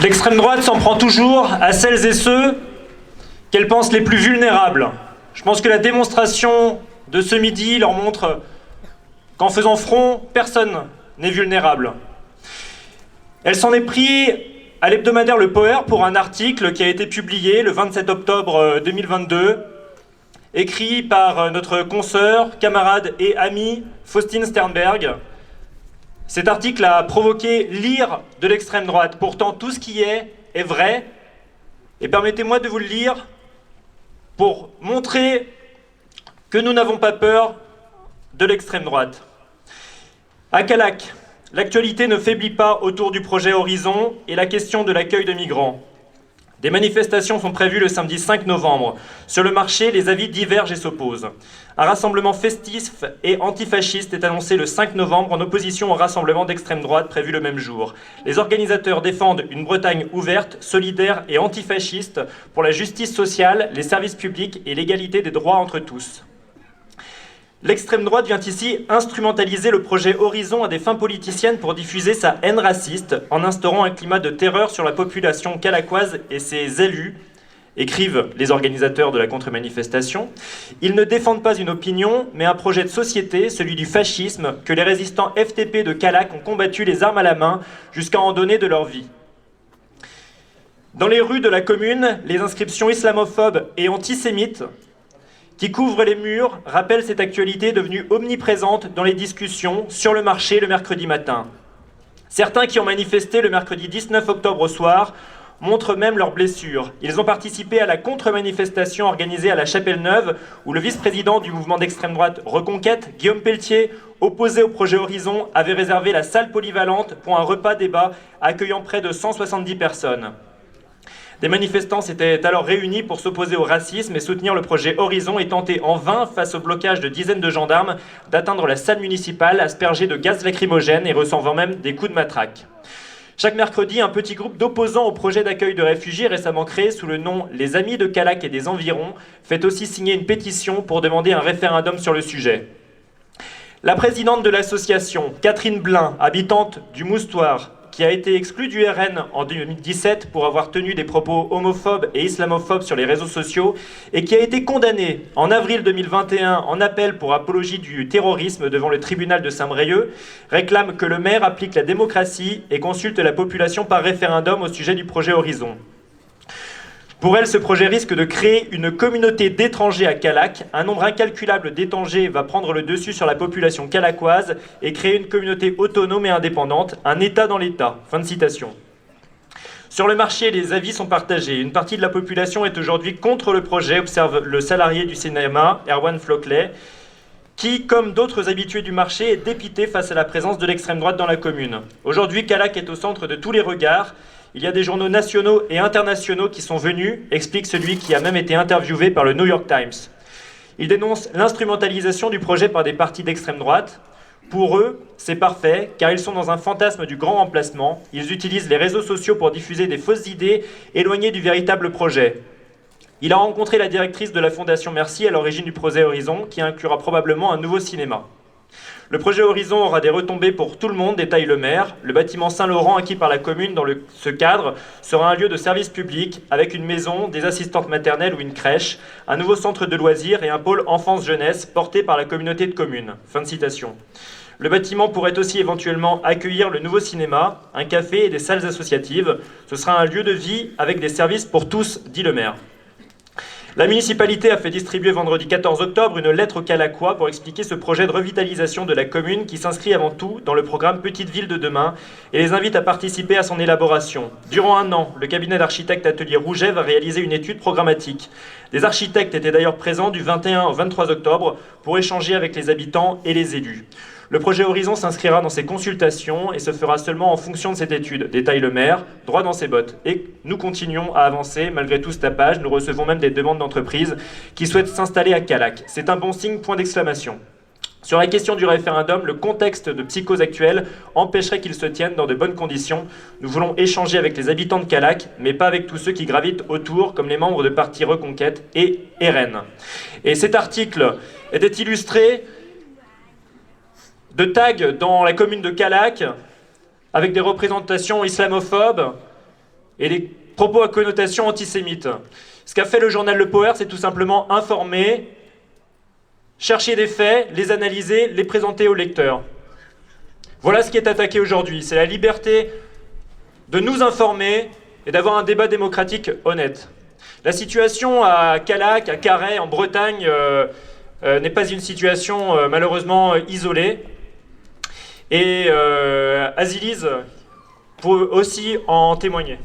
L'extrême droite s'en prend toujours à celles et ceux qu'elle pense les plus vulnérables. Je pense que la démonstration de ce midi leur montre qu'en faisant front, personne n'est vulnérable. Elle s'en est pris à l'hebdomadaire Le Poer pour un article qui a été publié le 27 octobre 2022, écrit par notre consoeur, camarade et amie Faustine Sternberg. Cet article a provoqué l'ire de l'extrême droite. Pourtant, tout ce qui est vrai. Et permettez-moi de vous le lire pour montrer que nous n'avons pas peur de l'extrême droite. À Callac, l'actualité ne faiblit pas autour du projet Horizon et la question de l'accueil de migrants. Des manifestations sont prévues le samedi 5 novembre. Sur le marché, les avis divergent et s'opposent. Un rassemblement festif et antifasciste est annoncé le 5 novembre en opposition au rassemblement d'extrême droite prévu le même jour. Les organisateurs défendent une Bretagne ouverte, solidaire et antifasciste pour la justice sociale, les services publics et l'égalité des droits entre tous. L'extrême droite vient ici instrumentaliser le projet Horizon à des fins politiciennes pour diffuser sa haine raciste en instaurant un climat de terreur sur la population calacoise et ses élus, écrivent les organisateurs de la contre-manifestation. Ils ne défendent pas une opinion, mais un projet de société, celui du fascisme, que les résistants FTP de Callac ont combattu les armes à la main jusqu'à en donner de leur vie. Dans les rues de la commune, les inscriptions islamophobes et antisémites qui couvrent les murs rappellent cette actualité devenue omniprésente dans les discussions sur le marché le mercredi matin. Certains qui ont manifesté le mercredi 19 octobre au soir montrent même leurs blessures. Ils ont participé à la contre-manifestation organisée à la Chapelle-Neuve, où le vice-président du mouvement d'extrême droite Reconquête, Guillaume Pelletier, opposé au projet Horizon, avait réservé la salle polyvalente pour un repas-débat accueillant près de 170 personnes. Des manifestants s'étaient alors réunis pour s'opposer au racisme et soutenir le projet Horizon et tenter en vain, face au blocage de dizaines de gendarmes, d'atteindre la salle municipale aspergée de gaz lacrymogène et recevant même des coups de matraque. Chaque mercredi, un petit groupe d'opposants au projet d'accueil de réfugiés récemment créé sous le nom Les Amis de Callac et des environs fait aussi signer une pétition pour demander un référendum sur le sujet. La présidente de l'association, Catherine Blin, habitante du Moustoir, qui a été exclue du RN en 2017 pour avoir tenu des propos homophobes et islamophobes sur les réseaux sociaux et qui a été condamnée en avril 2021 en appel pour apologie du terrorisme devant le tribunal de Saint-Brieuc, réclame que le maire applique la démocratie et consulte la population par référendum au sujet du projet Horizon. Pour elle, ce projet risque de créer une communauté d'étrangers à Callac. Un nombre incalculable d'étrangers va prendre le dessus sur la population calacoise et créer une communauté autonome et indépendante, un État dans l'État. Fin de citation. Sur le marché, les avis sont partagés. Une partie de la population est aujourd'hui contre le projet, observe le salarié du cinéma, Erwan Floclet, qui, comme d'autres habitués du marché, est dépité face à la présence de l'extrême droite dans la commune. Aujourd'hui, Callac est au centre de tous les regards. Il y a des journaux nationaux et internationaux qui sont venus, explique celui qui a même été interviewé par le New York Times. Ils dénoncent l'instrumentalisation du projet par des partis d'extrême droite. Pour eux, c'est parfait, car ils sont dans un fantasme du grand remplacement. Ils utilisent les réseaux sociaux pour diffuser des fausses idées éloignées du véritable projet. Il a rencontré la directrice de la Fondation Merci à l'origine du projet Horizon, qui inclura probablement un nouveau cinéma. Le projet Horizon aura des retombées pour tout le monde, détaille le maire. Le bâtiment Saint-Laurent, acquis par la commune dans ce cadre, sera un lieu de service public avec une maison, des assistantes maternelles ou une crèche, un nouveau centre de loisirs et un pôle enfance-jeunesse porté par la communauté de communes. Fin de citation. Le bâtiment pourrait aussi éventuellement accueillir le nouveau cinéma, un café et des salles associatives. Ce sera un lieu de vie avec des services pour tous, dit le maire. La municipalité a fait distribuer vendredi 14 octobre une lettre aux Calacois pour expliquer ce projet de revitalisation de la commune qui s'inscrit avant tout dans le programme Petite Ville de demain et les invite à participer à son élaboration. Durant un an, le cabinet d'architectes Atelier Rouget va réaliser une étude programmatique. Des architectes étaient d'ailleurs présents du 21 au 23 octobre pour échanger avec les habitants et les élus. Le projet Horizon s'inscrira dans ces consultations et se fera seulement en fonction de cette étude, détaille le maire, droit dans ses bottes. Et nous continuons à avancer malgré tout ce tapage. Nous recevons même des demandes d'entreprises qui souhaitent s'installer à Callac. C'est un bon signe, point d'exclamation. Sur la question du référendum, le contexte de psychose actuelle empêcherait qu'il se tienne dans de bonnes conditions. Nous voulons échanger avec les habitants de Callac, mais pas avec tous ceux qui gravitent autour, comme les membres de partis Reconquête et RN. Et cet article était illustré de tags dans la commune de Callac avec des représentations islamophobes, et les propos à connotation antisémite. Ce qu'a fait le journal Le Power, c'est tout simplement informer, chercher des faits, les analyser, les présenter aux lecteurs. Voilà ce qui est attaqué aujourd'hui, c'est la liberté de nous informer et d'avoir un débat démocratique honnête. La situation à Callac, à Carhaix, en Bretagne, n'est pas une situation malheureusement isolée. Et Aziliz peut aussi en témoigner.